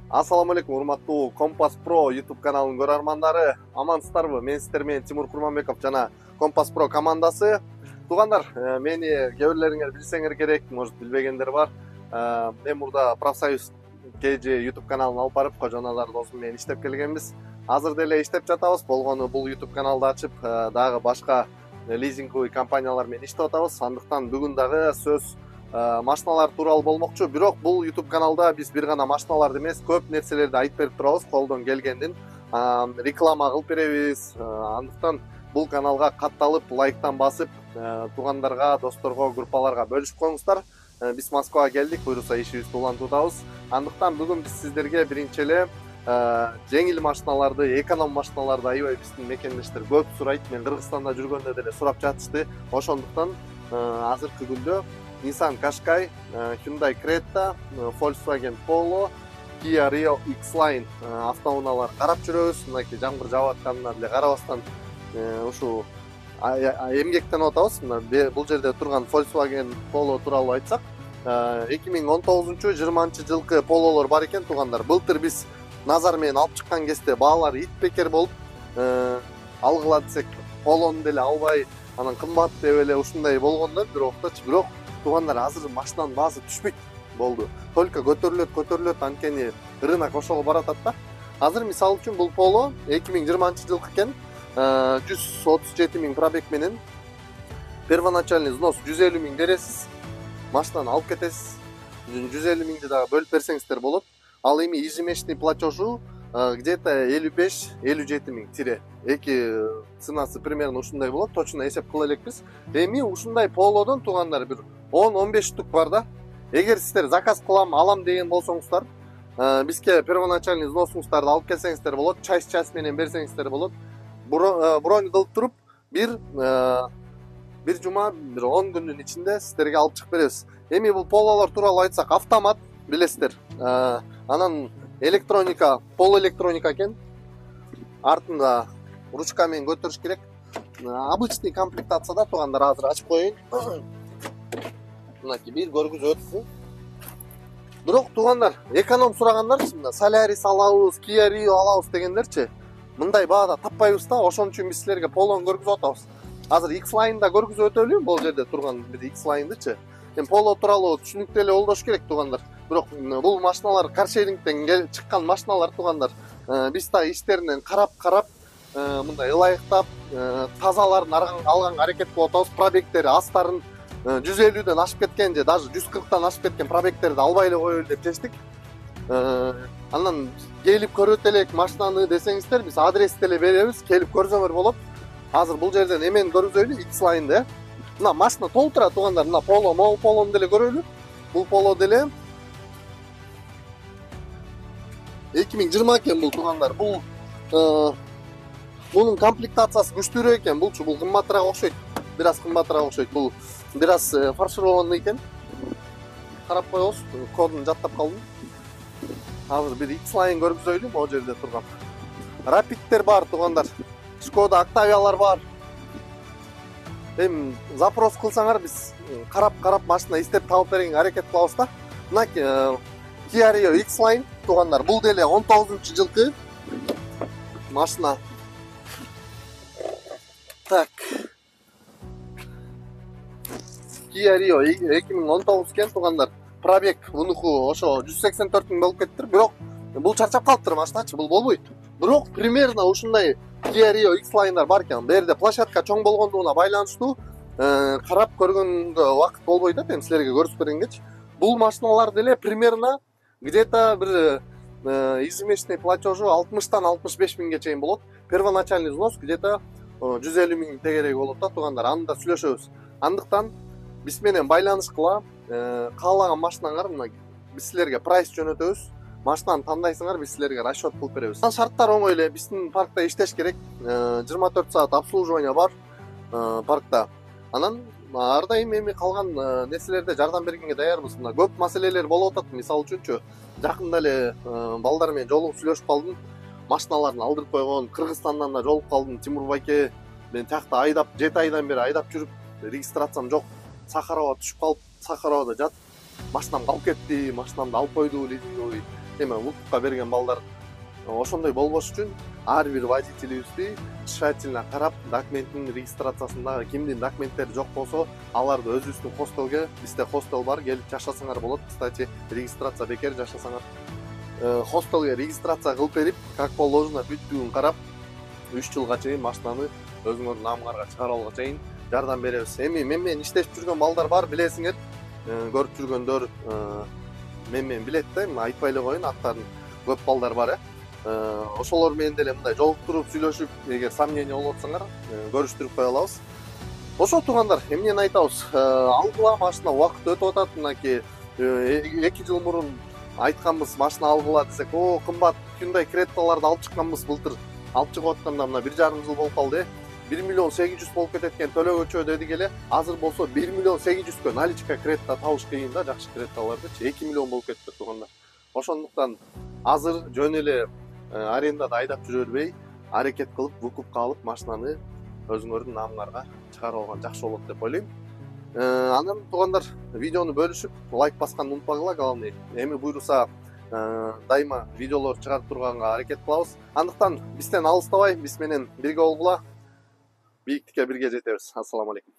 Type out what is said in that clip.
Ассаламу алейкум, урматтуу Компас Pro YouTube каналынын көрөрмандары. Амансыздарбы? Мен сиздер менен Тимур Курманбеков жана Компас Pro командасы. Туугандар, мени кээ бирлериңер билсеңер керек, может билбегендер бар. Мен мурда Профсоюз KG YouTube каналын алып барып, кожоналар досум менен иштеп келгенбиз. Азыр деле иштеп жатабыз. Болгону бул YouTube каналды ачып, дагы башка лизинговый компаниялар менен иштеп атабыз. Андыктан бүгүн дагы сөз машиналар тууралуу болмокчу. Бирок бул YouTube каналда биз бир гана машиналарды эмес, көп нерселерди айтып берип турабыз. Колдон келгендин реклама кылып беребиз. Андыктан бул каналга катталып, лайктан басып, туугандарга, досторго, группаларга бөлүшүп коюңуздар. Биз Москвага келдик, буюрса ишибизди улантуудабыз. Андыктан бүгүн биз сиздерге биринчи эле жеңил машиналарды, эконом машиналарды аябай биздин мекендештер көп сурайт. Мен Кыргызстанда жүргөндө деле сурап жатышты. Ошондуктан азыркы күндө Nissan Qashqai, Hyundai Creta, Volkswagen Polo, Kia Rio X-Line автоунаалар карап жүрөбүз. Мынакей жамгыр жаап атканына деле карабастан ушу эмгектенип атабыз. Бул жерде турган Volkswagen Polo тууралуу айтсак, 2019-20 пололор бар экен, туугандар. Былтыр биз назар менен алып чыккан кезде баалары ит бекер болуп, алгыла десек Poloну деле албай, анан кымбат деп эле ушундай болгондор, бирок туугандар, азыр машинанын баасы түшпөйт болду. Только көтөрүлөт, анткени рынок ошого баратат да. Азыр мисалы үчүн бул Polo 2020 жылкы экен, 137 000 пробег менен первоначальный взнос 150 000 бересиз, машинаны алып кетесиз. 150 000ди дагы бөлүп берсеңиздер болот. Ал эми ежемесячный платежу где-то 55-57 000 тире. Эки ценасы примерно ушундай болот. Точно эсеп кыла элекпиз. Эми ушундай Polodон туугандар бир 10-15 штук бар да. Эгер сиздер заказ кылам, алам деген болсоңуздар, бизге первоначальный взносуңуздарды алып келсеңиздер болот, часть менен берсеңиздер болот. Бронь кылып туруп, бир жума, бир 10 күндүн ичинде сиздерге алып чыгып беребиз. Эми бул Polолор тууралуу айтсак, автомат билесиздер. Анан электроника, пол электроника экен. Артында ручка менен көтөрүш керек. Обычный комплектацияда туугандар, азыр ачып коеюн. Мынакей бир көргүзүп өтсүн. Бирок туугандар, эконом сурагандарчы, мына Solaris алабыз, Kia Rio алабыз дегендерчи, мындай баада таппайбыз да. Ошон үчүн биз силерге Poloну көргүзүп атабыз. Азыр X-Line да көргүзүп өтөлү, бул жерде турган бир X-Line'дычы. Эми Polo тууралуу түшүнүктүү эле болбош керек, туугандар. Бирок бул машиналар каршерингден чыккан машиналар, туугандар. Биз да иштеринен карап, мындай ылайыктап, тазаларын алганга аракет кылып атабыз. Пробегтери астарын 150ден ашып кеткен же даже 140тан ашып кеткен пробегтерди албай эле коелу деп чечтик. Анан келип көрөт элек машинаны десеңиздер, биз адрести деле беребиз, келип көрсөңөр болот. Азыр бул жерден эмени көргүзөйлү, X-Line'ды. Мына машина толуп турат, туугандар. Мына Polo'ну деле көрөлү. Бул Polo деле 2020 экен бул, туугандар. Бунун комплектациясы күчтүүрөөк экен. Бул кымбатыраак окшойт. Бир аз кымбатыраак окшойт. Бул бир аз фаршированный экен. Карап коебуз. Кодун жаттап калдым. Азыр бир X-Line көргүзөйлү, могу жерде турган. Rapid'тер бар, туугандар. Skoda Octavia'лар бар. Эми запрос кылсаңар, биз карап машина издеп табып бергенге аракет кылабыз да. Мына Kia Rio X-Line, туугандар, бул деле 19-жылкы машина. Так. Kia Rio 2019 экен, туугандар. Пробег мунуку ошо 184 000 болуп кеттир. Бирок бул чарчап калыптыр машиначы, бул болбойт. Бирок примерно ушундай Kia Rio X-Line'дар бар экен. Берде площадка чоң болгондугуна байланыштуу карап көргөнгө убакыт болбой да, эми силерге көрсөтүп бергенгечи. Бул машиналар деле примерно где-то бир ежемесячный платежу 60-тан 65 000ге чейин болот. Первоначальный взнос где-то 150 000 тегерек болот да, туугандар. Аны да сүйлөшөбүз. Андыктан биз менен байланыш кыла, каалаган машинаңар, мына биз силерге прайс жөнөтөбүз. Машинаны тандайсыңар, биз силерге расчет кылып беребиз. Шарттар оңой эле. Биздин паркта иштеш керек. 24 саат обслуживание бар паркта. Анан ар дайым эми калган нерселерде жардам бергенге даярбыз. Мына көп маселелер болуп атат. Мисалы үчүнчү, жакында эле балдар менен жолугуп сүйлөшүп калдым. Машиналарын алдырып койгон, Кыргызстандан да жолугуп калдым. Тимур байке, мен тиякта айдап 7 айдан бери айдап жүрүп, регистрациям жок. Сахарова түшүп калып, Сахаровада жатып, машинам калып кетти, машинамды алып койду лизинговый. эме вукупка берген балдар ошондой болбош үчүн ар бир водителибизди тщательно карап, документтин регистрациясындагы кимдин документтери жок болсо, аларды өзүбүздүн хостелге, бизде хостел бар, келип жашасаңар болот. Кстати, регистрация бекер жашасаңар. Хостелге регистрация кылып берип, как положено бүттүгүн карап, 3 жылга чейин машинаны өзүңөрдүн намыңарга чыгарып алганга чейин жардам беребиз. Эми мен менен иштешип жүргөн балдар бар, билесиңер. Көрүп жүргөндөр мен менен билет да, эми айтпай эле коеюн, аттарын көп балдар бар. Ошолор менен деле мындай жолуктуруп сүйлөшүп, эгер сомнение болуп атсаңар, көрүштүрүп кое алабыз. Ошо туугандар, эмнени айтабыз? Алгыла машина, убакыт өтүп атат. Мынакей 2 жыл мурун айтканбыз, машина алгыла десек, кымбат Hyundai Creta'ларды алып чыкканбыз былтыр. Алып чыгып атканда мына 1,5 жыл болуп калды. 1 миллион 800 болуп кетет экен, төлөгөчө дедик эле. Азыр болсо 1 миллион 800кө наличка Creta табыш кыйын да, жакшы Creta'лардычы 2 миллион болуп кетти туугандар. Ошондуктан азыр жөн эле арендада айдап жүрө бербей, аракет кылып, вукупка алып, машинаны өзүңөрдүн намыңарга чыгарып алган жакшы болот деп ойлойм. Анан туугандар, видеону бөлүшүп, лайк басканды унутпагыла, главный. Эми буйруса дайыма видеолор чыгарып турганга аракет кылабыз. Андыктан бизден алыстабай, биз менен бирге болгула, бийиктикке бирге жетебиз. Ассаламу алейкум.